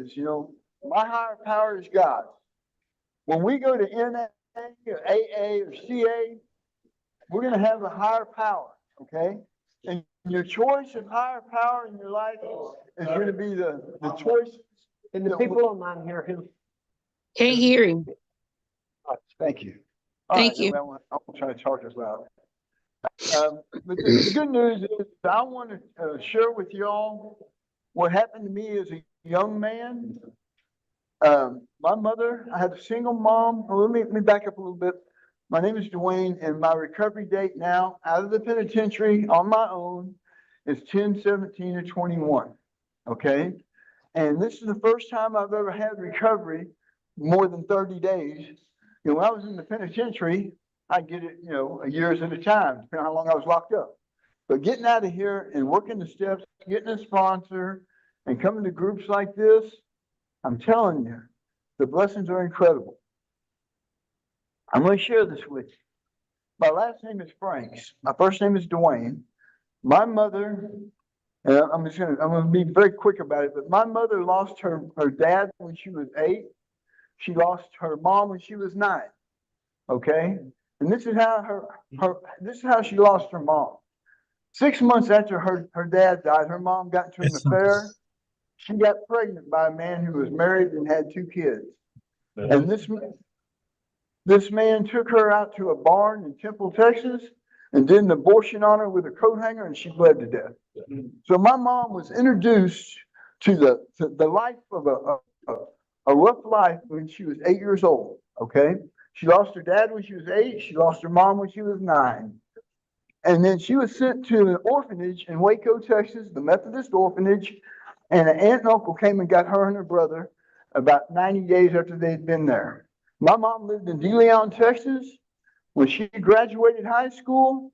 is, you know, my higher power is God. When we go to NA or AA or CA, we're going to have a higher power, okay? And your choice of higher power in your life is going to be the choice. And the people online hear him. Can't hear him. Thank you. Thank you. Well, I'm trying to talk about it. But the good news is I want to share with y'all what happened to me as a young man. My mother, I had a single mom. Let me back up a little bit. My name is Dwayne, and my recovery date now out of the penitentiary on my own is 10/17/21. Okay. And this is the first time I've ever had recovery more than 30 days. You know, when I was in the penitentiary, I get it, you know, a years at a time, depending on how long I was locked up. But getting out of here and working the steps, getting a sponsor, and coming to groups like this, I'm telling you, the blessings are incredible. I'm going to share this with you. My last name is Franks. My first name is Dwayne. My mother, and I'm going to be very quick about it, but my mother lost her dad when she was 8. She lost her mom when she was 9. Okay? And this is how she lost her mom. 6 months after her dad died, her mom got into an affair. She got pregnant by a man who was married and had 2 kids. And this man took her out to a barn in Temple, Texas, and did an abortion on her with a coat hanger, and she bled to death. So my mom was introduced to the life of a rough life when she was 8 years old. Okay? She lost her dad when she was 8. She lost her mom when she was 9. And then she was sent to an orphanage in Waco, Texas, the Methodist orphanage. And an aunt and uncle came and got her and her brother about 90 days after they'd been there. My mom lived in De Leon, Texas. When she graduated high school,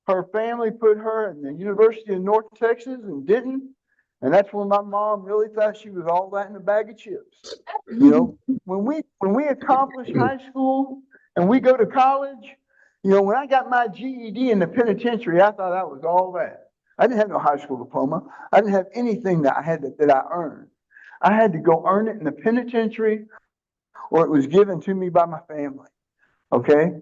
her family put her in the University of North Texas in Denton. And that's when my mom really thought she was all that in a bag of chips. You know, when we accomplish high school and we go to college, you know, when I got my GED in the penitentiary, I thought I was all that. I didn't have no high school diploma. I didn't have anything that I earned. I had to go earn it in the penitentiary, or it was given to me by my family. Okay?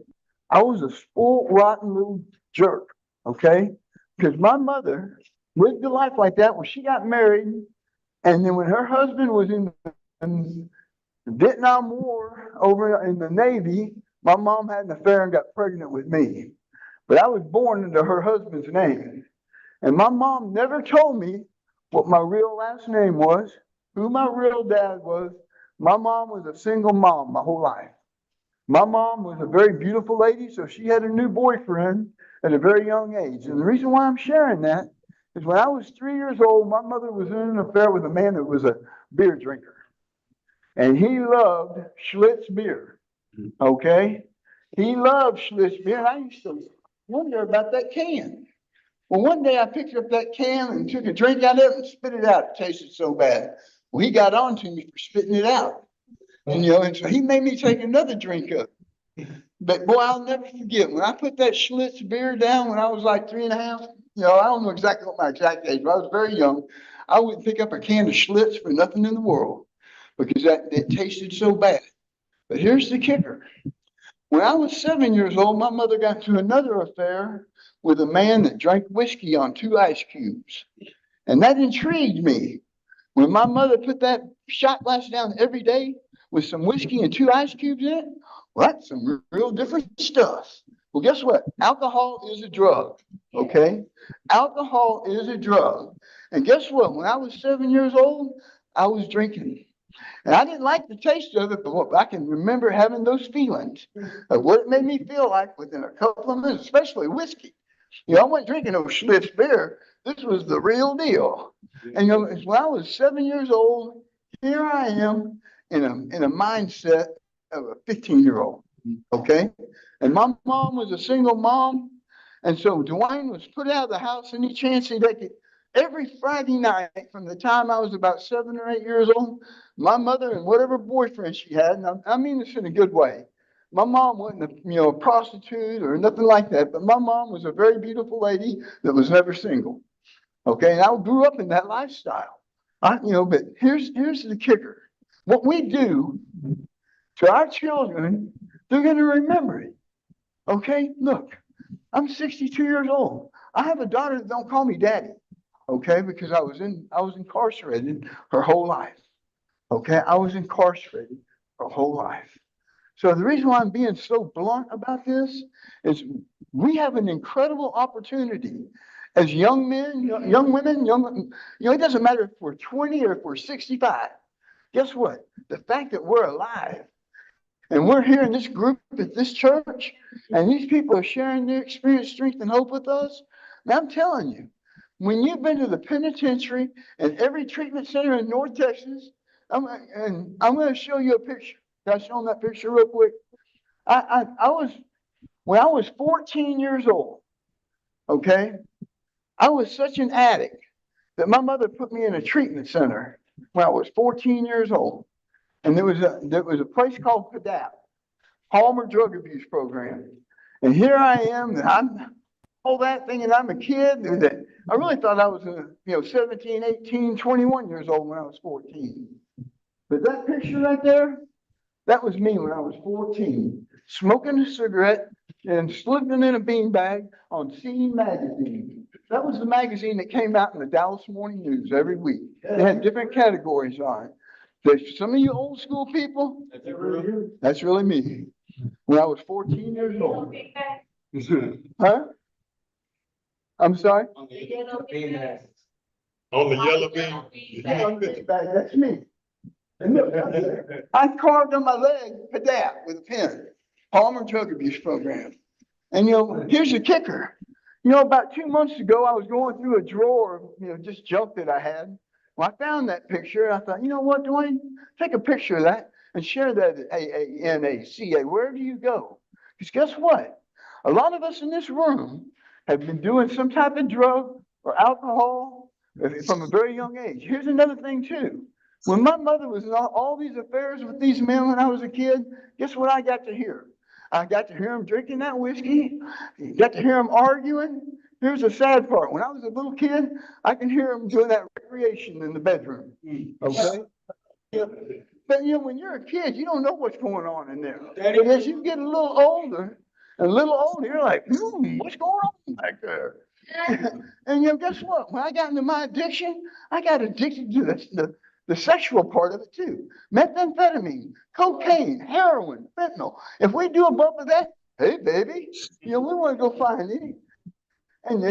I was a spoiled, rotten little jerk. Okay? Because my mother lived a life like that when she got married, and then when her husband was in the Vietnam War over in the Navy, my mom had an affair and got pregnant with me. But I was born under her husband's name. And my mom never told me what my real last name was, who my real dad was. My mom was a single mom my whole life. My mom was a very beautiful lady, so she had a new boyfriend at a very young age. And the reason why I'm sharing that is when I was 3 years old, my mother was in an affair with a man that was a beer drinker. And he loved Schlitz beer. Okay? He loved Schlitz beer, and I used to wonder about that can. Well, one day I picked up that can and took a drink out of it and spit it out. It tasted so bad. Well, he got on to me for spitting it out. And, you know, and so he made me take another drink of it. But boy, I'll never forget when I put that Schlitz beer down when I was like 3.5. You know, I don't know exactly what my exact age, but I was very young. I wouldn't pick up a can of Schlitz for nothing in the world because it tasted so bad. But here's the kicker. When I was 7 years old, my mother got into another affair with a man that drank whiskey on 2 ice cubes. And that intrigued me. When my mother put that shot glass down every day with some whiskey and 2 ice cubes in it, well, that's some real different stuff. Well, guess what? Alcohol is a drug, okay? Alcohol is a drug. And guess what? When I was 7 years old, I was drinking. And I didn't like the taste of it, but I can remember having those feelings of what it made me feel like within a couple of minutes, especially whiskey. You know, I wasn't drinking no Schlitz beer. This was the real deal. And you know, when I was 7 years old, here I am in a mindset of a 15-year-old. Okay? And my mom was a single mom. And so Dwayne was put out of the house any chance he could. Every Friday night from the time I was about 7 or 8 years old, my mother and whatever boyfriend she had, and I mean this in a good way. My mom wasn't a prostitute or nothing like that, but my mom was a very beautiful lady that was never single. Okay, and I grew up in that lifestyle. But here's the kicker. What we do to our children, they're going to remember it. Okay, look, I'm 62 years old. I have a daughter that don't call me daddy. Okay, because I was incarcerated her whole life. Okay, I was incarcerated her whole life. So the reason why I'm being so blunt about this is we have an incredible opportunity as young men, young women, it doesn't matter if we're 20 or if we're 65. Guess what? The fact that we're alive and we're here in this group at this church, and these people are sharing their experience, strength, and hope with us. Now, I'm telling you, when you've been to the penitentiary and every treatment center in North Texas, I'm going to show you a picture. Can I show them that picture real quick? When I was 14 years old, okay, I was such an addict that my mother put me in a treatment center when I was 14 years old. And there was a place called PADAP, Palmer Drug Abuse Program. And here I am, and I'm all that thinking I'm a kid. That I really thought I was 17, 18, 21 years old when I was 14. But that picture right there, that was me when I was 14, smoking a cigarette and slipping in a beanbag on Scene magazine. That was the magazine that came out in the Dallas Morning News every week. They had different categories on it. There's some of you old school people, that's really me. When I was 14 years old. Huh? I'm sorry? On the yellow bean. On the yellow bean. That's me. And look, I carved on my leg PADAP with a pen, Palmer Drug Abuse Program. And here's the kicker. About 2 months ago, I was going through a drawer of just junk that I had. Well, I found that picture, and I thought, you know what, Dwayne? Take a picture of that and share that at AANACA, wherever you go. Because guess what? A lot of us in this room have been doing some type of drug or alcohol from a very young age. Here's another thing, too. When my mother was in all these affairs with these men when I was a kid, guess what I got to hear? I got to hear them drinking that whiskey. You got to hear them arguing. Here's the sad part. When I was a little kid, I can hear them doing that recreation in the bedroom. Okay? But when you're a kid, you don't know what's going on in there. But as you get a little older, you're like, what's going on back there? And guess what? When I got into my addiction, I got addicted to the sexual part of it too. Methamphetamine, cocaine, heroin, fentanyl. If we do a bump of that, hey baby, we want to go find it. And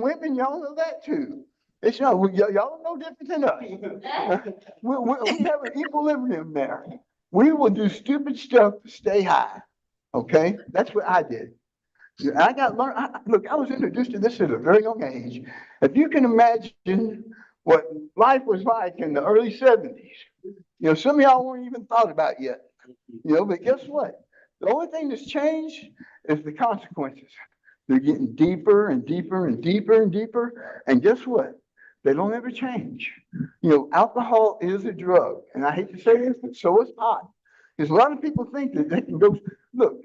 women, y'all know that too. It's not y'all no different than us. We have an equilibrium there. We will do stupid stuff to stay high. Okay, that's what I did. I got learned. Look, I was introduced to this at a very young age. If you can imagine what life was like in the early 70s, some of y'all weren't even thought about yet. But guess what? The only thing that's changed is the consequences. They're getting deeper and deeper and deeper and deeper. And guess what? They don't ever change. Alcohol is a drug. And I hate to say this, but so is pot. Because a lot of people think that they can go, look,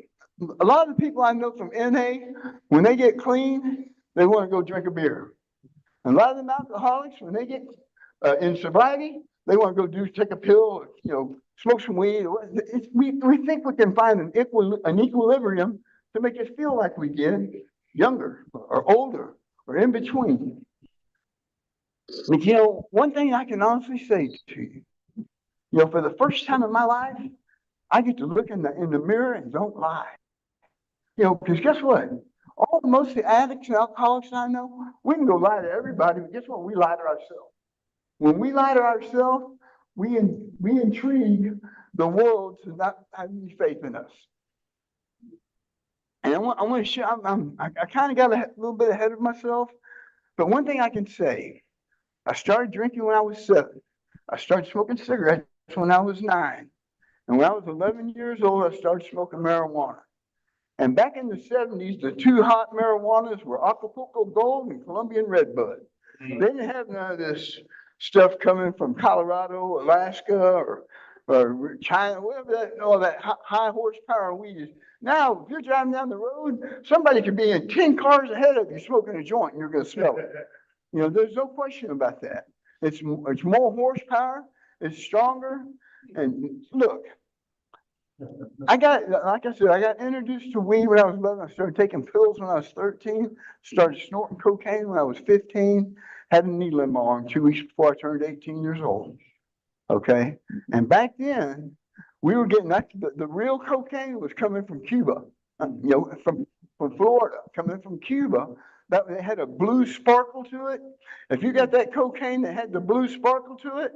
a lot of the people I know from NA, when they get clean, they want to go drink a beer. And a lot of them alcoholics, when they get in sobriety, they want to go take a pill, smoke some weed. We think we can find an equilibrium to make us feel like we did younger or older or in between. But one thing I can honestly say to you, for the first time in my life, I get to look in the mirror and don't lie. Because guess what? Most of the addicts and alcoholics I know, we can go lie to everybody, but guess what? We lie to ourselves. When we lie to ourselves, we intrigue the world to not have any faith in us. And I want to share. I kind of got a little bit ahead of myself, but one thing I can say, I started drinking when I was 7. I started smoking cigarettes when I was 9, and when I was 11 years old, I started smoking marijuana. And back in the 70s, the two hot marijuanas were Acapulco Gold and Colombian Redbud. They didn't have none of this stuff coming from Colorado, Alaska, or China, whatever all that high horsepower weed is. Now, if you're driving down the road, somebody could be in 10 cars ahead of you smoking a joint and you're going to smell it. There's no question about that. It's more horsepower. It's stronger. And look, like I said, I got introduced to weed when I was 11. I started taking pills when I was 13. Started snorting cocaine when I was 15. Had a needle in my arm 2 weeks before I turned 18 years old. Okay. And back then, we were getting the real cocaine was coming from Cuba, from Florida, coming from Cuba. That it had a blue sparkle to it. If you got that cocaine that had the blue sparkle to it,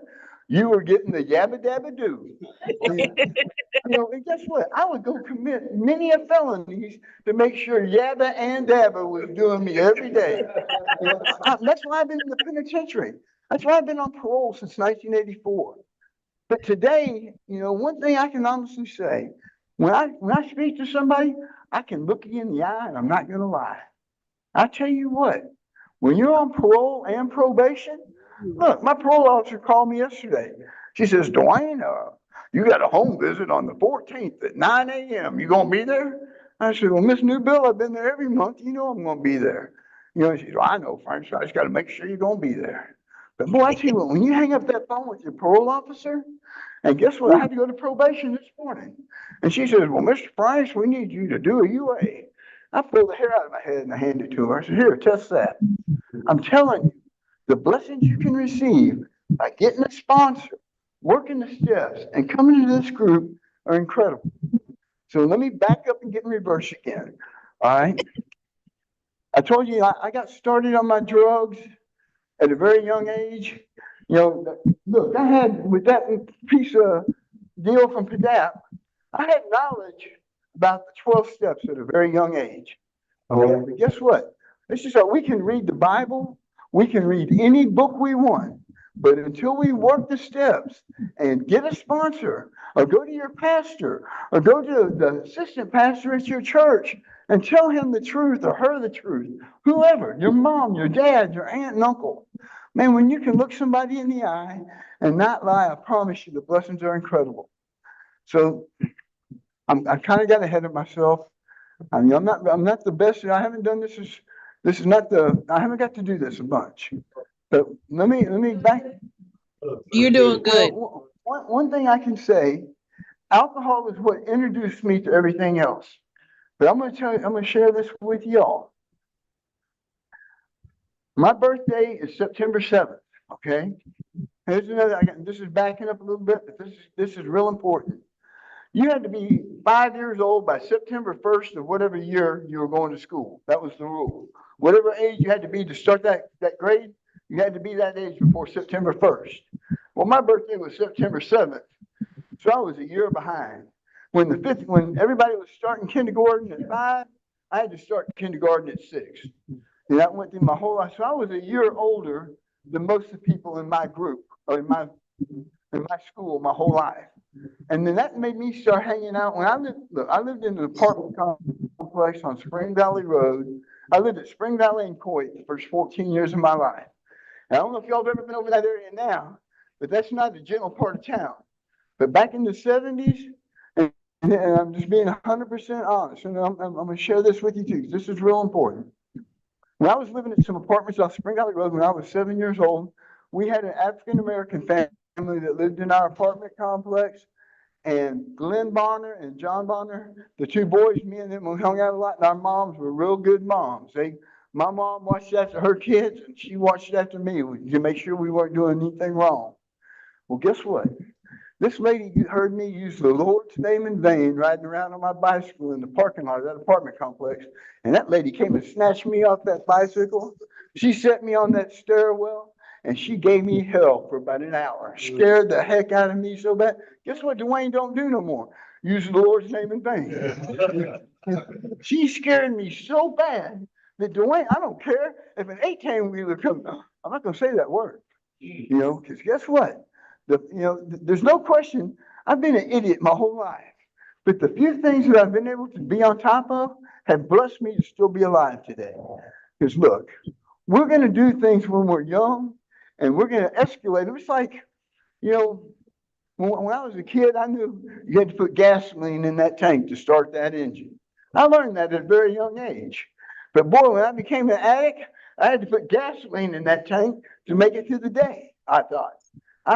you were getting the yabba dabba doo. And guess what? I would go commit many a felonies to make sure Yabba and Dabba was doing me every day. That's why I've been in the penitentiary. That's why I've been on parole since 1984. But today, one thing I can honestly say, when I speak to somebody, I can look you in the eye and I'm not going to lie. I tell you what, when you're on parole and probation, look, my parole officer called me yesterday. She says, Dwayne, you got a home visit on the 14th at 9 a.m. You gonna be there? I said, well, Miss Newbill, I've been there every month. You know I'm gonna be there. She said, well, I know, Frank, so I just got to make sure you're gonna be there. But boy, I tell you what, when you hang up that phone with your parole officer, and guess what? I had to go to probation this morning. And she says, well, Mr. Price, we need you to do a UA. I pulled the hair out of my head and I handed it to her. I said, here, test that. I'm telling you, the blessings you can receive by getting a sponsor, working the steps, and coming to this group are incredible. So let me back up and get in reverse again. All right. I told you I got started on my drugs at a very young age. Look, I had, with that piece of deal from PDAP, I had knowledge about the 12 steps at a very young age. Okay, but guess what? This is how we can read the Bible. We can read any book we want. But until we work the steps and get a sponsor, or go to your pastor, or go to the assistant pastor at your church and tell him the truth or her the truth, whoever, your mom, your dad, your aunt and uncle, man, when you can look somebody in the eye and not lie, I promise you the blessings are incredible. So I kind of got ahead of myself. I mean, I'm not the best. I haven't done this. This is not I haven't got to do this a bunch. But let me back. You're doing good. Well, one thing I can say, alcohol is what introduced me to everything else. But I'm going to share this with y'all. My birthday is September 7th. Okay. Here's another. This is backing up a little bit, but this is real important. You had to be 5 years old by September 1st of whatever year you were going to school. That was the rule. Whatever age you had to be to start that grade, you had to be that age before September 1st. Well, my birthday was September 7th, so I was a year behind. When everybody was starting kindergarten at 5, I had to start kindergarten at 6. And that went through my whole life. So I was a year older than most of the people in my group or in my school my whole life. And then that made me start hanging out. When I lived in an apartment complex on Spring Valley Road. I lived at Spring Valley and Coit the first 14 years of my life. I don't know if y'all have ever been over that area now, but that's not the general part of town. But back in the 70s, and I'm just being 100% honest, and I'm going to share this with you too, because this is real important. When I was living in some apartments off Spring Valley Road when I was 7 years old, we had an African-American family that lived in our apartment complex. And Glenn Bonner and John Bonner, the two boys, me and them, we hung out a lot, and our moms were real good moms. My mom watched after her kids, and she watched after me to make sure we weren't doing anything wrong. Well, guess what? This lady heard me use the Lord's name in vain riding around on my bicycle in the parking lot of that apartment complex, and that lady came and snatched me off that bicycle. She set me on that stairwell, and she gave me hell for about an hour. Scared the heck out of me so bad. Guess what Dwayne don't do no more? Use the Lord's name in vain. She scared me so bad that Dwayne, I don't care if an 18-wheeler comes. I'm not going to say that word, because guess what? There's no question. I've been an idiot my whole life, but the few things that I've been able to be on top of have blessed me to still be alive today. Because look, we're going to do things when we're young, and we're going to escalate. It was like, when I was a kid, I knew you had to put gasoline in that tank to start that engine. I learned that at a very young age. But boy, when I became an addict, I had to put gasoline in that tank to make it through the day. I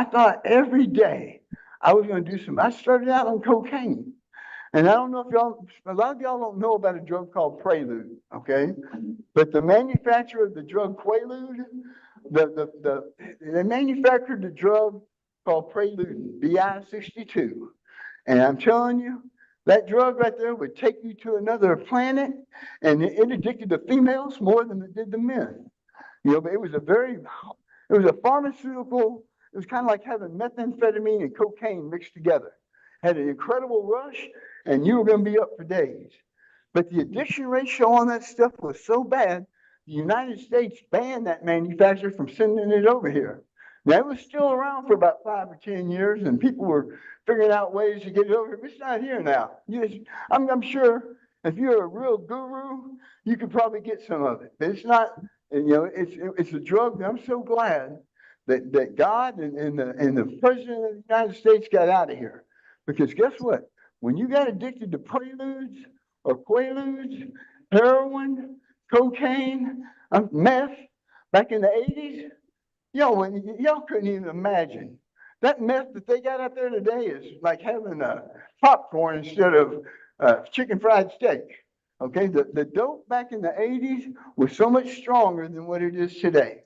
thought every day I was going to do some. I started out on cocaine. And I don't know if a lot of y'all don't know about a drug called Prelude, okay? But the manufacturer of the drug Quaalude, they manufactured the drug called Prelude, BI-62. And I'm telling you, that drug right there would take you to another planet, and it addicted the females more than it did the men. But it was a pharmaceutical, it was kind of like having methamphetamine and cocaine mixed together. Had an incredible rush, and you were going to be up for days. But the addiction ratio on that stuff was so bad, the United States banned that manufacturer from sending it over here. Now, it was still around for about 5 or 10 years, and people were figuring out ways to get it over here, but it's not here now. I'm sure if you're a real guru, you could probably get some of it, but it's not, it's a drug that I'm so glad that God and the President of the United States got out of here. Because guess what? When you got addicted to Preludes or Quaaludes, heroin, cocaine, meth, back in the 80s, y'all couldn't even imagine. That meth that they got out there today is like having popcorn instead of chicken fried steak. Okay, the dope back in the 80s was so much stronger than what it is today.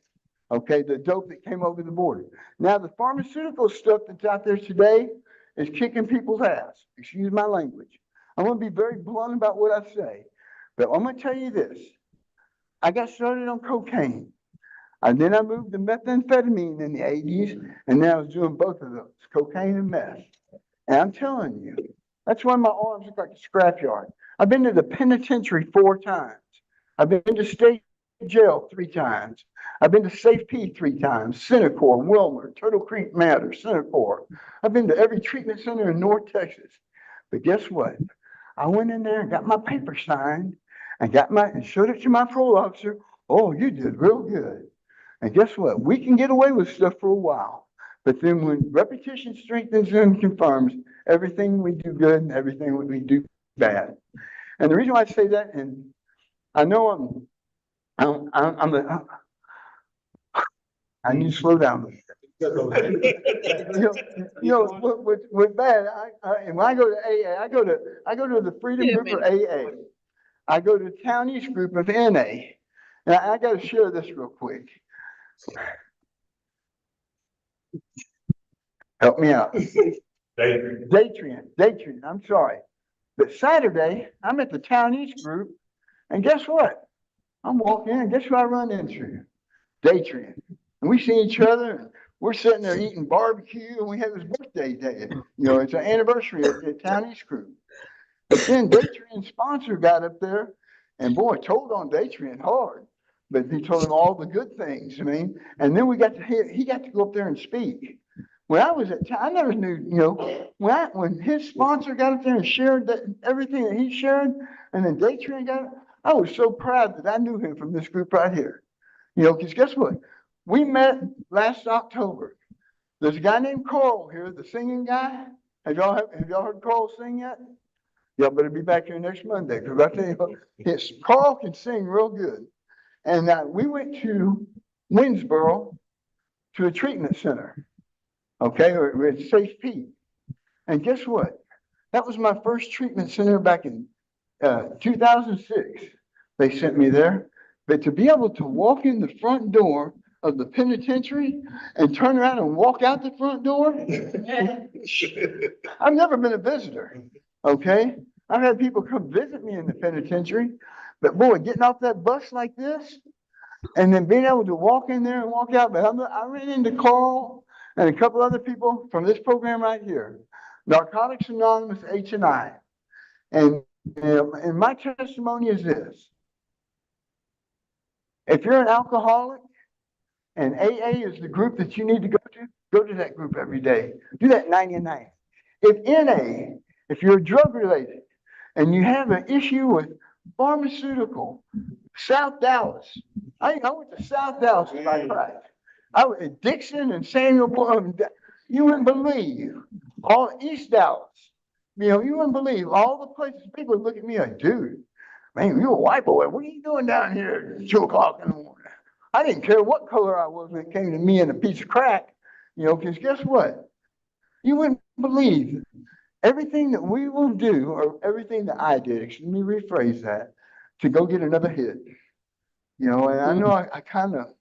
Okay, the dope that came over the border. Now, the pharmaceutical stuff that's out there today is kicking people's ass. Excuse my language. I'm going to be very blunt about what I say. But I'm going to tell you this. I got started on cocaine. And then I moved to methamphetamine in the 80s. And then I was doing both of those, cocaine and meth. And I'm telling you, that's why my arms look like a scrapyard. I've been to the penitentiary 4 times. I've been to state jail 3 times. I've been to Safe P 3 times, Centacor, Wilmer, Turtle Creek Manor, Centacor. I've been to every treatment center in North Texas. But guess what? I went in there and got my paper signed and showed it to my parole officer. Oh, you did real good. And guess what? We can get away with stuff for a while. But then when repetition strengthens and confirms, everything we do good and everything we do bad. And the reason why I say that, and I know I need to slow down. With bad, when I go to AA, I go to the Freedom Group of AA. I go to the Town East Group of NA. And I got to share this real quick. Help me out. Daydream. I'm sorry. But Saturday, I'm at the Town East Group, and guess what? I'm walking in, and guess who I run into? Daydream. And we see each other, and we're sitting there eating barbecue, and we have his birthday day. It's an anniversary of the Town East Group. But then Daydream's sponsor got up there, and boy, told on Daydream hard. But he told him all the good things, and then he got to go up there and speak. When I was I never knew, when his sponsor got up there and shared everything that he shared, and then Daydream got it, I was so proud that I knew him from this group right here. Because guess what? We met last October. There's a guy named Carl here, the singing guy. Have y'all heard Carl sing yet? Y'all better be back here next Monday, because I tell you, Carl can sing real good. And we went to Winsboro to a treatment center. Okay, it's Safe P. And guess what? That was my first treatment center back in 2006. They sent me there. But to be able to walk in the front door of the penitentiary and turn around and walk out the front door, I've never been a visitor. Okay, I've had people come visit me in the penitentiary, but boy, getting off that bus like this and then being able to walk in there and walk out. But I ran into Carl and a couple other people from this program right here, Narcotics Anonymous H&I. And my testimony is this. If you're an alcoholic and AA is the group that you need to go to that group every day. Do that 99. If you're drug related and you have an issue with pharmaceutical, South Dallas. I went to South Dallas in my life. I was at Dixon and Samuel. You wouldn't believe all East Dallas. You wouldn't believe all the places people would look at me like, dude, man, you're a white boy. What are you doing down here at 2 o'clock in the morning? I didn't care what color I was when it came to me and a piece of crack. You know, because guess what? You wouldn't believe everything that we will do, or everything that I did, let me rephrase that, to go get another hit. You know, and I know I kind of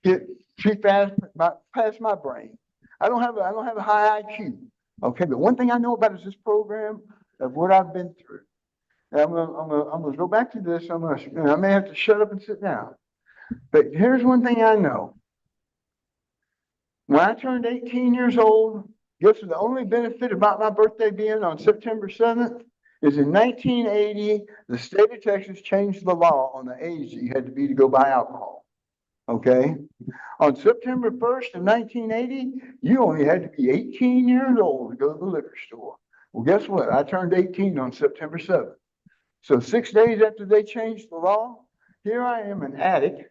hit too fast, past my brain. I don't have a high IQ. Okay, but one thing I know about is this program of what I've been through. And I'm gonna go back to this. I may have to shut up and sit down. But here's one thing I know. When I turned 18 years old, guess what the only benefit about my birthday being on September 7th is in 1980, the state of Texas changed the law on the age that you had to be to go buy alcohol. Okay? On September 1st of 1980, you only had to be 18 years old to go to the liquor store. Well, guess what? I turned 18 on September 7th. So 6 days after they changed the law, here I am, an addict.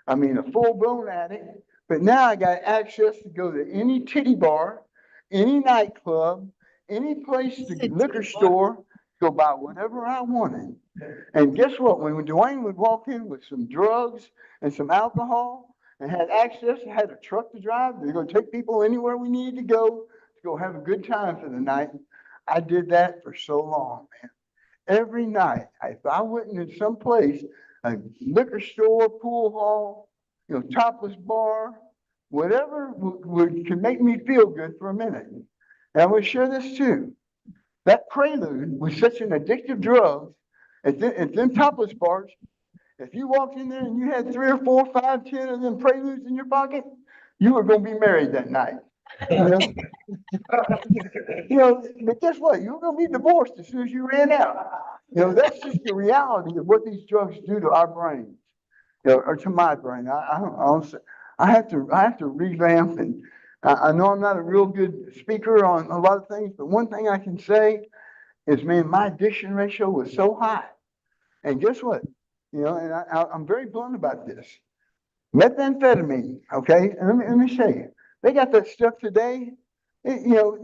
I mean, a full-blown addict. But now I got access to go to any titty bar, any nightclub, any place, to liquor store, go buy whatever I wanted. And guess what? When Dwayne would walk in with some drugs and some alcohol and had access, had a truck to drive, to go take people anywhere we needed to go have a good time for the night. I did that for so long, man. Every night, if I went in some place, a liquor store, pool hall, you know, topless bar, whatever could make me feel good for a minute. And I'm going to share this too. That Prelude was such an addictive drug at them topless bars. If you walked in there and you had 3 or 4, 5, 10 of them Preludes in your pocket, you were going to be married that night. You know? You know, but guess what? You're going to be divorced as soon as you ran out. You know, that's just the reality of what these drugs do to our brains, you know, or to my brain. I have to revamp, and I know I'm not a real good speaker on a lot of things, but one thing I can say is, man, my addiction ratio was so high. And guess what? You know, and I'm very blunt about this. Methamphetamine, okay? And let me show you. They got that stuff today. You know,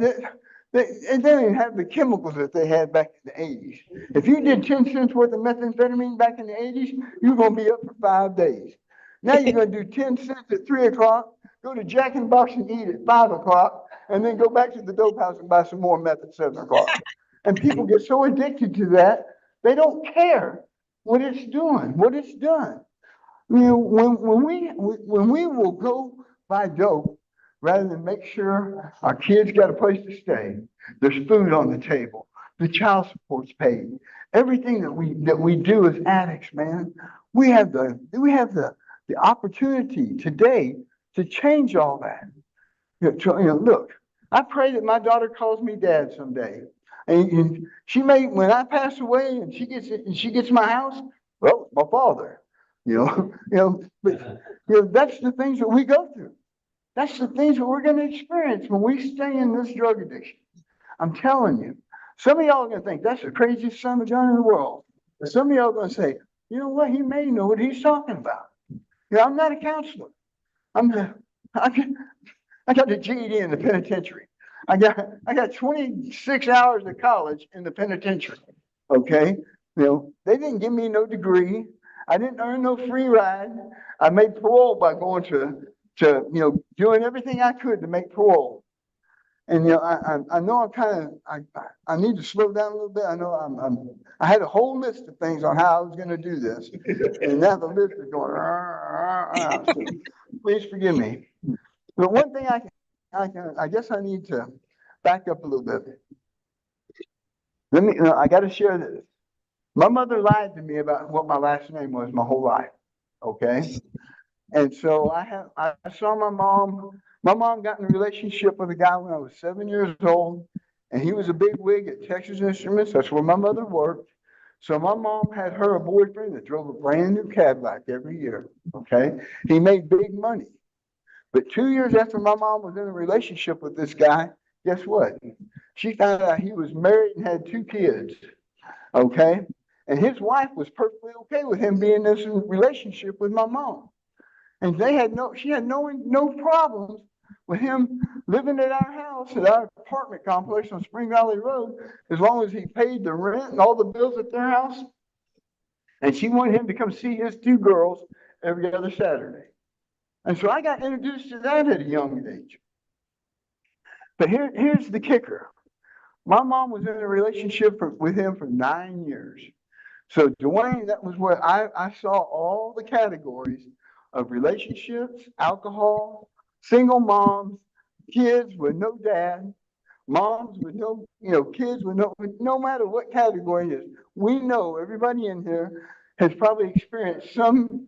they don't even have the chemicals that they had back in the 80s. If you did 10 cents worth of methamphetamine back in the 80s, you're going to be up for 5 days. Now you're going to do 10 cents at 3 o'clock, go to Jack in the Box and eat at 5 o'clock, and then go back to the dope house and buy some more meth at 7 o'clock. And people get so addicted to that, they don't care what it's doing, what it's done. You know, when we will go buy dope rather than make sure our kids got a place to stay, there's food on the table, the child support's paid, everything that we do as addicts, man, we have the opportunity today to change all that. You know, look, I pray that my daughter calls me dad someday, and she may, when I pass away and she gets my house, well, my father. But that's the things that we go through. That's the things that we're going to experience when we stay in this drug addiction. I'm telling you, some of y'all are going to think that's the craziest son of a gun in the world. Some of y'all are going to say, you know what, he may know what he's talking about. You know, I'm not a counselor. I got a GED in the penitentiary. I got 26 hours of college in the penitentiary. Okay, you know, they didn't give me no degree. I didn't earn no free ride. I made parole by going to doing everything I could to make parole. And I know I need to slow down a little bit. I know I had a whole list of things on how I was going to do this, and now the list is going. So please forgive me. But one thing I guess I need to back up a little bit. I got to share this. My mother lied to me about what my last name was my whole life. Okay. And so I saw my mom. My mom got in a relationship with a guy when I was 7 years old, and he was a big wig at Texas Instruments. That's where my mother worked. So my mom had her a boyfriend that drove a brand new Cadillac every year. Okay. He made big money. But 2 years after my mom was in a relationship with this guy, guess what? She found out he was married and had 2 kids. Okay. And his wife was perfectly okay with him being in this relationship with my mom. And she had no problems with him living at our house, at our apartment complex on Spring Valley Road, as long as he paid the rent and all the bills at their house. And she wanted him to come see his 2 girls every other Saturday. And so I got introduced to that at a young age. But here's the kicker. My mom was in a relationship with him for 9 years. So Dwayne, that was where I saw all the categories of relationships, alcohol, single moms, kids with no dad, moms with no, kids with no matter what category it is. We know everybody in here has probably experienced some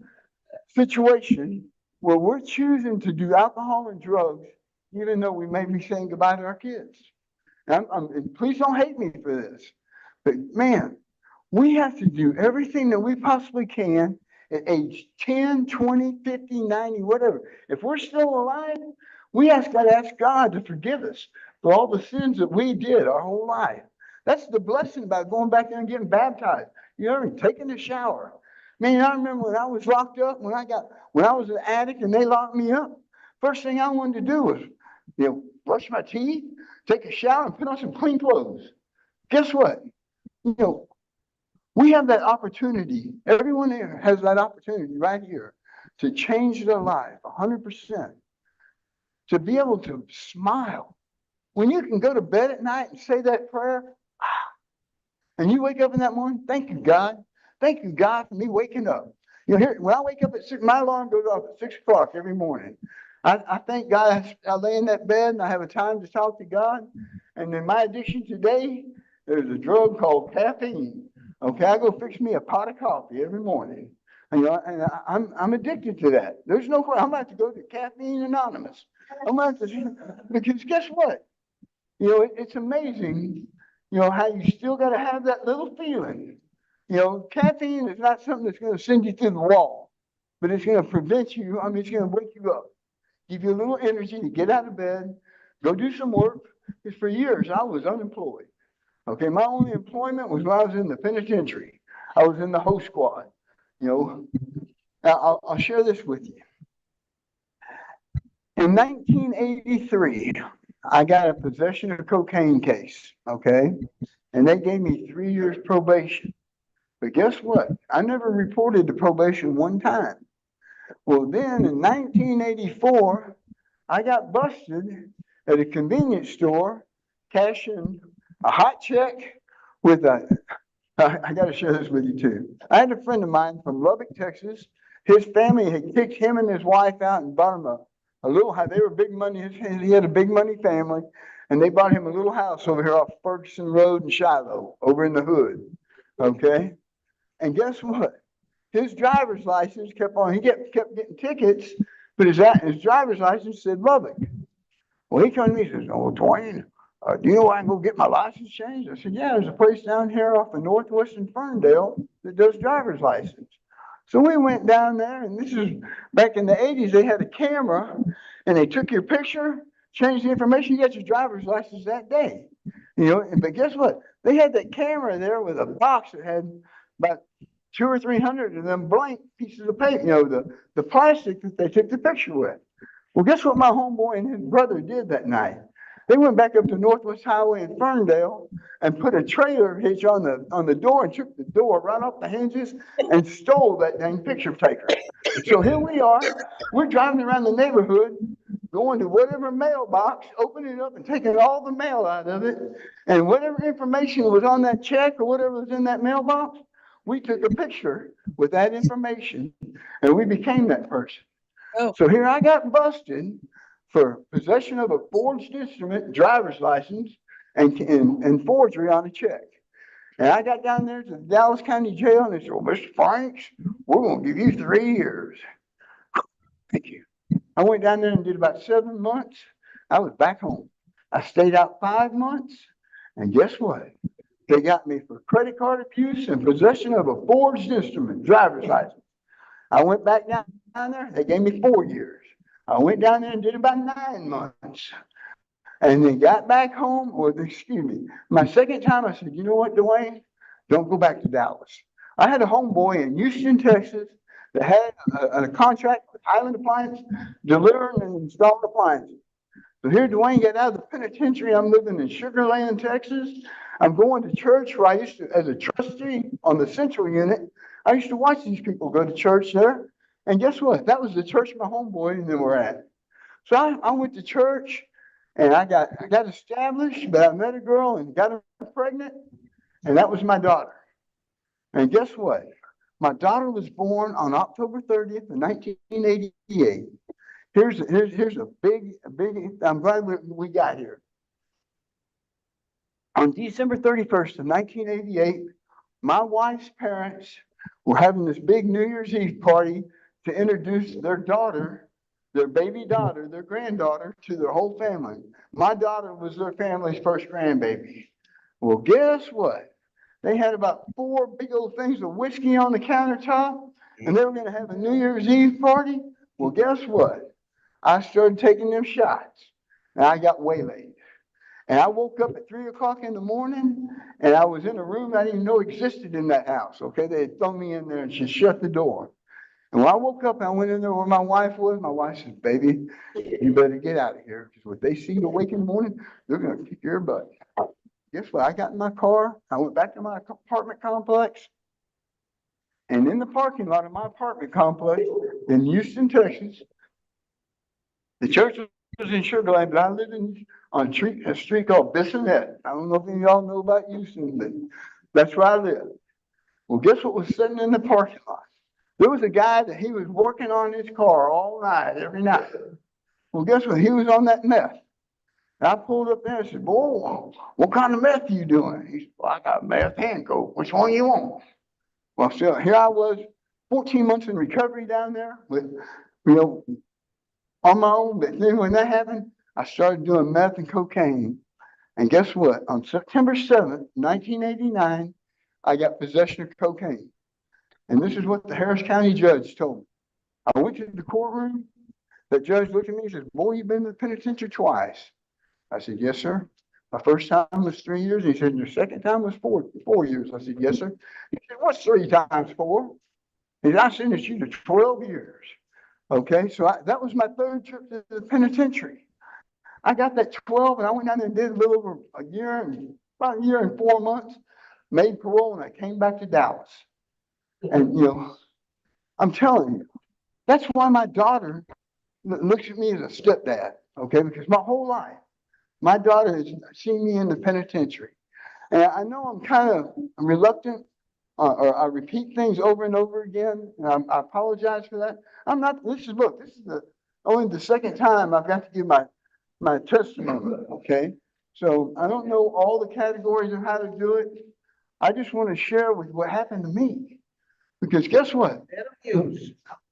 situation where we're choosing to do alcohol and drugs, even though we may be saying goodbye to our kids. And please don't hate me for this, but man, we have to do everything that we possibly can at age 10, 20, 50, 90, whatever. If we're still alive, we got to ask God to forgive us for all the sins that we did our whole life. That's the blessing about going back there and getting baptized. Taking a shower. Man, I remember when I was locked up, when I was an addict and they locked me up, first thing I wanted to do was, brush my teeth, take a shower, and put on some clean clothes. Guess what? We have that opportunity. Everyone here has that opportunity right here to change their life 100%, to be able to smile. When you can go to bed at night and say that prayer, and you wake up in that morning, thank you, God. Thank you, God, for me waking up. When I wake up at 6, my alarm goes off at 6 o'clock every morning. I thank God I lay in that bed and I have a time to talk to God. And then my addiction today, there's a drug called caffeine. Okay, I go fix me a pot of coffee every morning. And I'm addicted to that. There's no way I'm about to go to Caffeine Anonymous. I'm about to, because guess what? It's amazing, how you still got to have that little feeling. Caffeine is not something that's going to send you through the wall, but it's going to prevent you. I mean, it's going to wake you up, give you a little energy to get out of bed, go do some work. Because for years I was unemployed. Okay, my only employment was when I was in the penitentiary. I was in the host squad. Now I'll share this with you. In 1983, I got a possession of cocaine case. Okay, and they gave me 3 years probation. But guess what? I never reported the probation one time. Well, then in 1984, I got busted at a convenience store cashing a hot check with I got to share this with you too. I had a friend of mine from Lubbock, Texas. His family had kicked him and his wife out and bought him a little house. They were big money. He had a big money family, and they bought him a little house over here off Ferguson Road in Shiloh, over in the hood. Okay, and guess what? His driver's license he kept getting tickets, but his driver's license said Lubbock. Well, he came to me and says, "Oh, Dwayne, do you know where I can go get my license changed?" I said, "Yeah, there's a place down here off of Northwestern Ferndale that does driver's license." So we went down there, and this is back in the 80s. They had a camera, and they took your picture, changed the information. You got your driver's license that day. But guess what? They had that camera there with a box that had about 200 or 300 of them blank pieces of paper, the plastic that they took the picture with. Well, guess what my homeboy and his brother did that night? They went back up to Northwest Highway in Ferndale and put a trailer hitch on the door and took the door right off the hinges and stole that dang picture taker. So here we are. We're driving around the neighborhood, going to whatever mailbox, opening it up and taking all the mail out of it. And whatever information was on that check or whatever was in that mailbox, we took a picture with that information and we became that person. Oh. So here I got busted for possession of a forged instrument, driver's license, and forgery on a check. And I got down there to the Dallas County Jail and they said, "Well, Mr. Franks, we're going to give you 3 years." Thank you. I went down there and did about 7 months. I was back home. I stayed out 5 months. And guess what? They got me for credit card abuse and possession of a forged instrument, driver's license. I went back down there. They gave me 4 years. I went down there and did about 9 months. And then got back home, my second time I said, "You know what, Dwayne? Don't go back to Dallas." I had a homeboy in Houston, Texas that had a contract with Highland Appliance, delivering and installing appliances. So here Dwayne got out of the penitentiary. I'm living in Sugar Land, Texas. I'm going to church where I used to, as a trustee on the central unit, I used to watch these people go to church there. And guess what? That was the church my homeboy and them were at. So I went to church. And I got established, but I met a girl and got her pregnant, and that was my daughter. And guess what? My daughter was born on October 30th of 1988. Here's a big, I'm glad we got here. On December 31st of 1988, my wife's parents were having this big New Year's Eve party to introduce their daughter, their baby daughter, their granddaughter, to their whole family. My daughter was their family's first grandbaby. Well, guess what? They had about 4 big old things of whiskey on the countertop, and they were going to have a New Year's Eve party. Well, guess what? I started taking them shots, and I got waylaid. And I woke up at 3 o'clock in the morning, and I was in a room I didn't even know existed in that house. Okay, they had thrown me in there, and she shut the door. And when I woke up, I went in there where my wife was. My wife said, "Baby, you better get out of here, because when they see you awake in the morning, they're going to kick your butt." Guess what? I got in my car. I went back to my apartment complex. And in the parking lot of my apartment complex in Houston, Texas, the church was in Sugar Land, but I lived on a street called Bissonnet. I don't know if any of y'all know about Houston, but that's where I live. Well, guess what was sitting in the parking lot? There was a guy that he was working on his car all night, every night. Well, guess what? He was on that meth. And I pulled up there and said, "Boy, what kind of meth are you doing?" He said, "Well, I got meth and coke. Which one you want?" Well, so here I was, 14 months in recovery down there with, on my own. But then when that happened, I started doing meth and cocaine. And guess what? On September 7th, 1989, I got possession of cocaine. And this is what the Harris County judge told me. I went to the courtroom. The judge looked at me and said, "Boy, you've been to the penitentiary twice." I said, "Yes, sir." My first time was 3 years. He said, "Your second time was 4 years." I said, "Yes, sir." He said, "What's 3 times 4?" He said, "I sentenced you to 12 years. Okay, so that was my 3rd trip to the penitentiary. I got that 12, and I went down there and did a little over about a year and 4 months, made parole, and I came back to Dallas. And, I'm telling you, that's why my daughter looks at me as a stepdad, okay, because my whole life, my daughter has seen me in the penitentiary. And I know I'm kind of reluctant, or I repeat things over and over again, and I apologize for that. I'm not, this is only the second time I've got to give my testimony, okay? So I don't know all the categories of how to do it. I just want to share with what happened to me. Because guess what?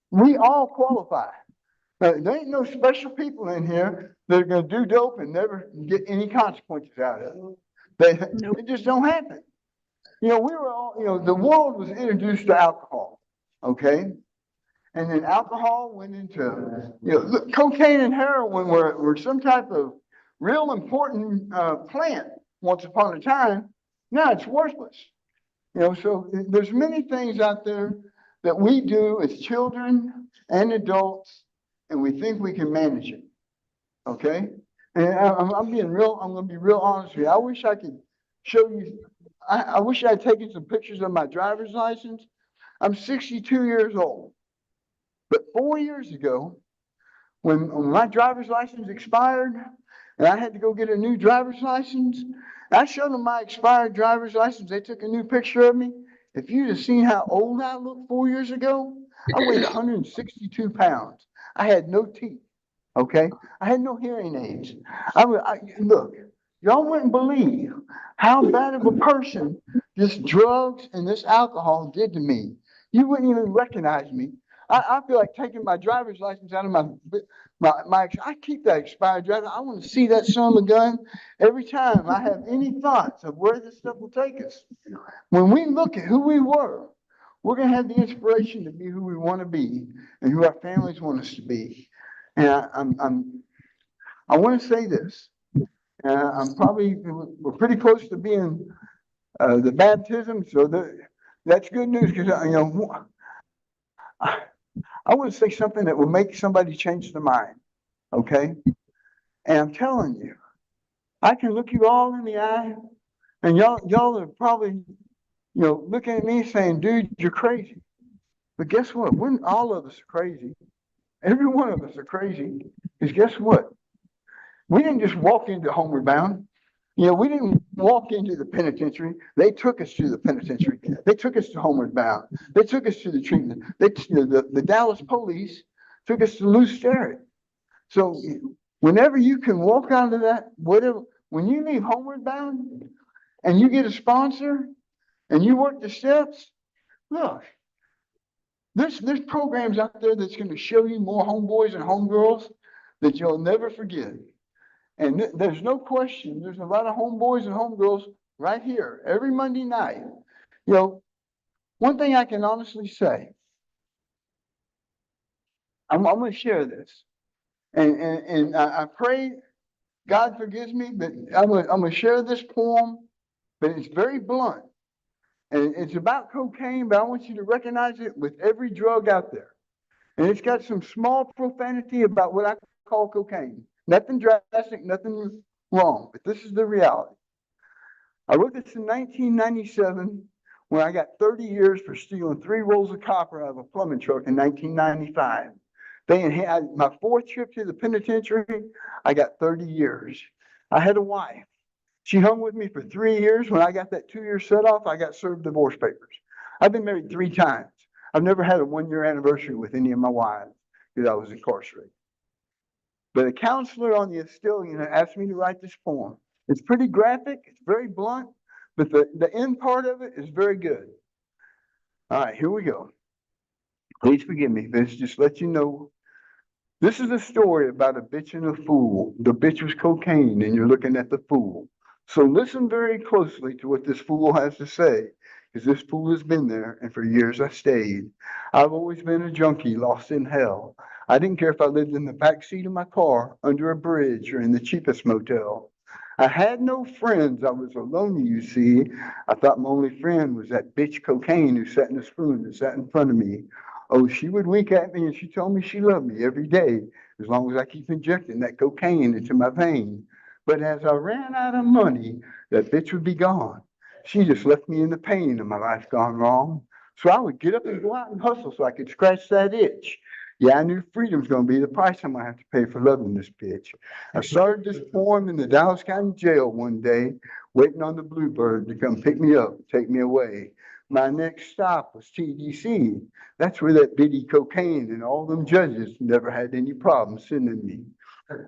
We all qualify. There ain't no special people in here that are going to do dope and never get any consequences out of it. It just don't happen. We were all, the world was introduced to alcohol, okay? And then alcohol went into, look, cocaine and heroin were some type of real important plant once upon a time. Now it's worthless. So there's many things out there that we do as children and adults, and we think we can manage it, okay? And I'm going to be real honest with you. I wish I could show you, I wish I had taken some pictures of my driver's license. I'm 62 years old. But 4 years ago, when my driver's license expired, and I had to go get a new driver's license, I showed them my expired driver's license. They took a new picture of me. If you'd have seen how old I looked 4 years ago, I weighed 162 pounds. I had no teeth, okay? I had no hearing aids. Look, y'all wouldn't believe how bad of a person this drugs and this alcohol did to me. You wouldn't even recognize me. I feel like taking my driver's license out of I keep that expired driver. I want to see that son of a gun every time I have any thoughts of where this stuff will take us. When we look at who we were, we're going to have the inspiration to be who we want to be and who our families want us to be. And I want to say this. We're pretty close to being the baptism, so that's good news, because I want to say something that will make somebody change their mind, okay? And I'm telling you, I can look you all in the eye, and y'all are probably, looking at me saying, "Dude, you're crazy." But guess what? All of us are crazy. Every one of us are crazy. Because guess what? We didn't just walk into Homeward Bound. You know, we didn't walk into the penitentiary. They took us to the penitentiary. They took us to Homeward Bound. They took us to the treatment. The Dallas police took us to Lou Sterrett. So whenever you can walk out of that, whatever, when you leave Homeward Bound and you get a sponsor and you work the steps, look, there's programs out there that's going to show you more homeboys and homegirls that you'll never forget. And there's no question, there's a lot of homeboys and homegirls right here every Monday night. You know, one thing I can honestly say, I'm going to share this. And I pray God forgives me, but I'm going to share this poem, but it's very blunt. And it's about cocaine, but I want you to recognize it with every drug out there. And it's got some small profanity about what I call cocaine. Nothing drastic, nothing wrong, but this is the reality. I wrote this in 1997 when I got 30 years for stealing 3 rolls of copper out of a plumbing truck in 1995. They had my 4th trip to the penitentiary. I got 30 years. I had a wife. She hung with me for 3 years. When I got that 2-year set off, I got served divorce papers. I've been married 3 times. I've never had a 1-year anniversary with any of my wives because I was incarcerated. But a counselor on the Astillion asked me to write this poem. It's pretty graphic, it's very blunt, but the end part of it is very good. All right, here we go. Please forgive me, but it's just let you know. This is a story about a bitch and a fool. The bitch was cocaine, and you're looking at the fool. So listen very closely to what this fool has to say, because this fool has been there, and for years I stayed. I've always been a junkie, lost in hell. I didn't care if I lived in the back seat of my car, under a bridge, or in the cheapest motel. I had no friends. I was alone, you see. I thought my only friend was that bitch cocaine who sat in the spoon that sat in front of me. Oh, she would wink at me and she told me she loved me every day, as long as I keep injecting that cocaine into my vein. But as I ran out of money, that bitch would be gone. She just left me in the pain of my life gone wrong. So I would get up and go out and hustle so I could scratch that itch. Yeah, I knew freedom's gonna be the price I'm gonna have to pay for loving this bitch. I started this poem in the Dallas County Jail one day, waiting on the Bluebird to come pick me up, take me away. My next stop was TDC. That's where that bitty cocaine and all them judges never had any problem sending me.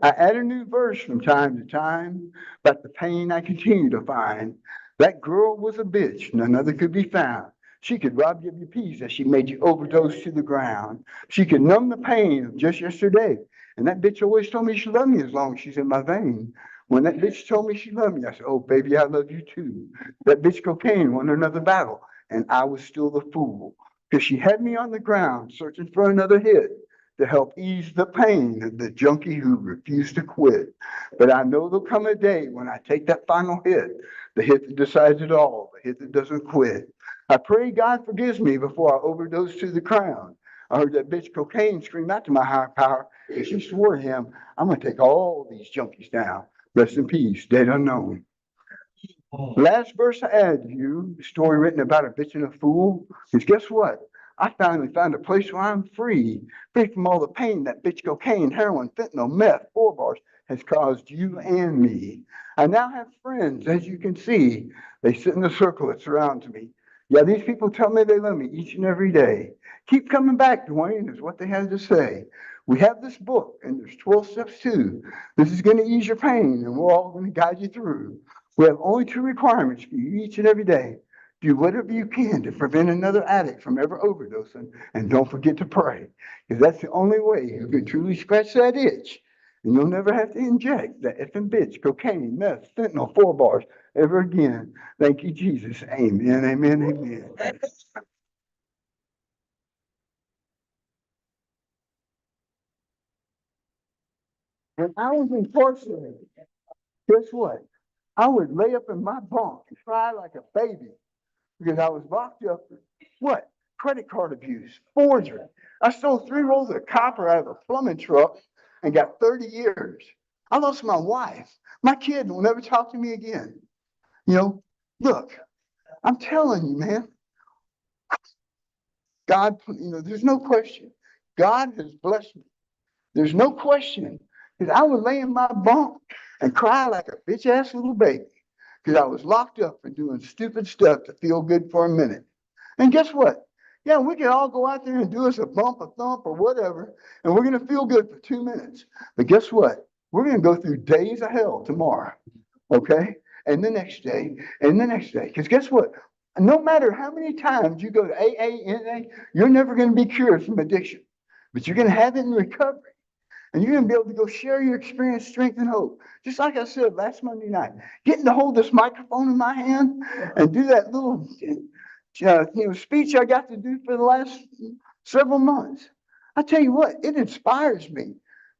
I add a new verse from time to time, but the pain I continue to find. That girl was a bitch, none other could be found. She could rob you of your peace as she made you overdose to the ground. She could numb the pain of just yesterday. And that bitch always told me she loved me as long as she's in my vein. When that bitch told me she loved me, I said, oh, baby, I love you too. That bitch cocaine won another battle, and I was still the fool. Because she had me on the ground searching for another hit to help ease the pain of the junkie who refused to quit. But I know there'll come a day when I take that final hit, the hit that decides it all, the hit that doesn't quit. I pray God forgives me before I overdose to the crown. I heard that bitch cocaine scream out to my higher power, and she swore to him, I'm gonna take all these junkies down. Rest in peace, dead unknown. Last verse I add to you, the story written about a bitch and a fool, is guess what? I finally found a place where I'm free from all the pain that bitch cocaine, heroin, fentanyl, meth, 4 bars has caused you and me. I now have friends, as you can see. They sit in the circle that surrounds me. Yeah, these people tell me they love me each and every day. Keep coming back, Dwayne, is what they had to say. We have this book, and there's 12 steps too. This is going to ease your pain, and we're all going to guide you through. We have only 2 requirements for you each and every day. Do whatever you can to prevent another addict from ever overdosing, and don't forget to pray, because that's the only way you can truly scratch that itch, and you'll never have to inject that effing bitch, cocaine, meth, fentanyl, 4 bars ever again. Thank you, Jesus. Amen, amen, amen. When I was incarcerated, guess what? I would lay up in my bunk and cry like a baby because I was locked up for what? Credit card abuse, forgery. I stole 3 rolls of copper out of a plumbing truck and got 30 years. I lost my wife. My kid will never talk to me again. You know, look, I'm telling you, man, God, there's no question. God has blessed me. There's no question. Cause I would lay in my bunk and cry like a bitch ass little baby. Cause I was locked up for doing stupid stuff to feel good for a minute. And guess what? Yeah, we can all go out there and do us a bump, a thump, or whatever, and we're gonna feel good for 2 minutes. But guess what? We're gonna go through days of hell tomorrow. Okay? And the next day, and the next day. Because guess what? No matter how many times you go to AA, NA, you're never going to be cured from addiction. But you're going to have it in recovery. And you're going to be able to go share your experience, strength, and hope. Just like I said last Monday night, getting to hold this microphone in my hand and do that little speech I got to do for the last several months. I tell you what, it inspires me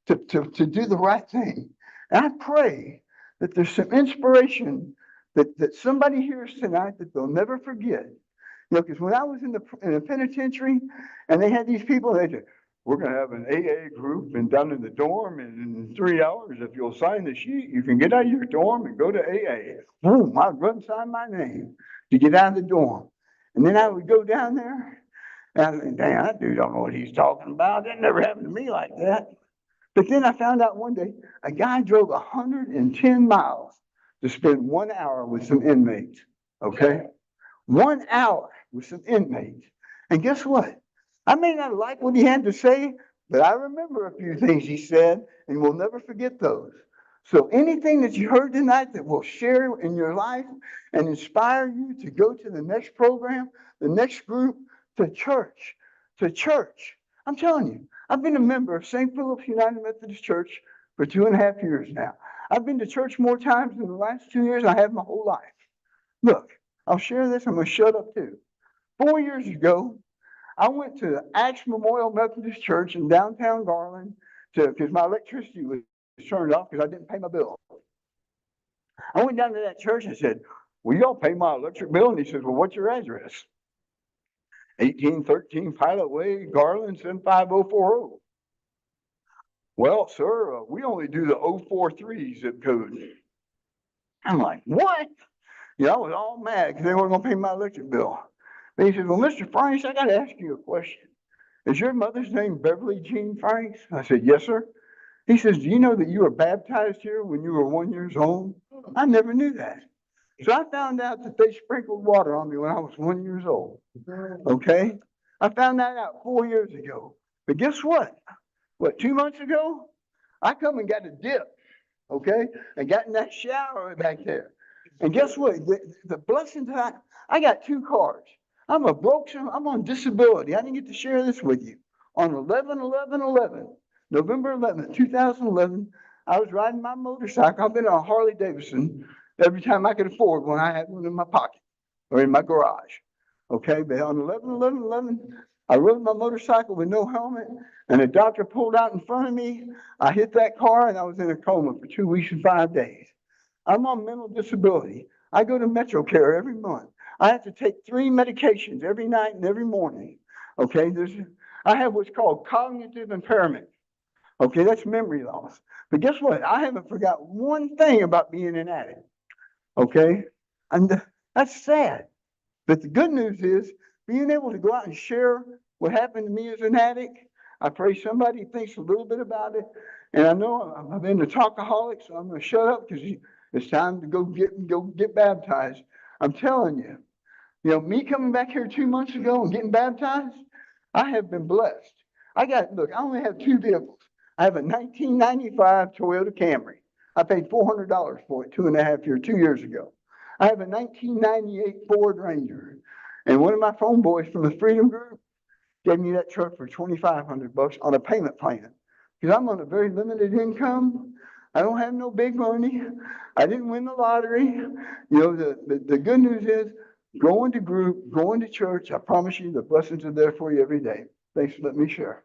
to do the right thing. And I pray that there's some inspiration that somebody hears tonight that they'll never forget. You know, because when I was in a penitentiary and they had these people, they said, we're going to have an AA group and down in the dorm, and in 3 hours, if you'll sign the sheet, you can get out of your dorm and go to AA. Boom, I'd run sign my name to get out of the dorm. And then I would go down there and I think, dang, that dude don't know what he's talking about. That never happened to me like that. But then I found out one day a guy drove 110 miles to spend 1 hour with some inmates. Okay? 1 hour with some inmates. And guess what? I may not like what he had to say, but I remember a few things he said, and we'll never forget those. So anything that you heard tonight that will share in your life and inspire you to go to the next program, the next group, to church. I'm telling you, I've been a member of St. Philip's United Methodist Church for 2.5 years now. I've been to church more times in the last 2 years than I have my whole life. Look, I'll share this. I'm going to shut up too. 4 years ago, I went to the Axe Memorial Methodist Church in downtown Garland because my electricity was turned off because I didn't pay my bill. I went down to that church and said, will y'all pay my electric bill? And he says, well, what's your address? 1813 Pilot Way, Garland, 75040. Well, sir, we only do the 043 zip code. I'm like, what? Yeah, I was all mad because they weren't going to pay my electric bill. But he said, well, Mr. Franks, I got to ask you a question. Is your mother's name Beverly Jean Franks? I said, yes, sir. He says, do you know that you were baptized here when you were 1 year old? I never knew that. So I found out that they sprinkled water on me when I was 1 year old. Okay? I found that out 4 years ago. But guess what? 2 months ago? I come and got a dip, okay? And got in that shower back there. And guess what? The blessing that I got 2 cars. I'm on disability. I didn't get to share this with you. On 11/11/11, November 11th, 2011, I was riding my motorcycle. I've been on a Harley Davidson every time I could afford one. I had one in my pocket or in my garage. Okay, but on 11/11/11, I rode my motorcycle with no helmet, and a doctor pulled out in front of me. I hit that car, and I was in a coma for 2 weeks and 5 days. I'm on mental disability. I go to MetroCare every month. I have to take 3 medications every night and every morning. Okay, I have what's called cognitive impairment. Okay, that's memory loss. But guess what? I haven't forgot one thing about being an addict. Okay, and that's sad. But the good news is being able to go out and share what happened to me as an addict. I pray somebody thinks a little bit about it. And I know I've been a talkaholic, so I'm going to shut up because it's time to go get baptized. I'm telling you, me coming back here 2 months ago and getting baptized, I have been blessed. I only have 2 vehicles. I have a 1995 Toyota Camry. I paid $400 for it 2 years ago. I have a 1998 Ford Ranger. And one of my phone boys from the Freedom Group gave me that truck for $2,500 on a payment plan. Because I'm on a very limited income. I don't have no big money. I didn't win the lottery. The good news is going to group, going to church. I promise you the blessings are there for you every day. Thanks for letting me share.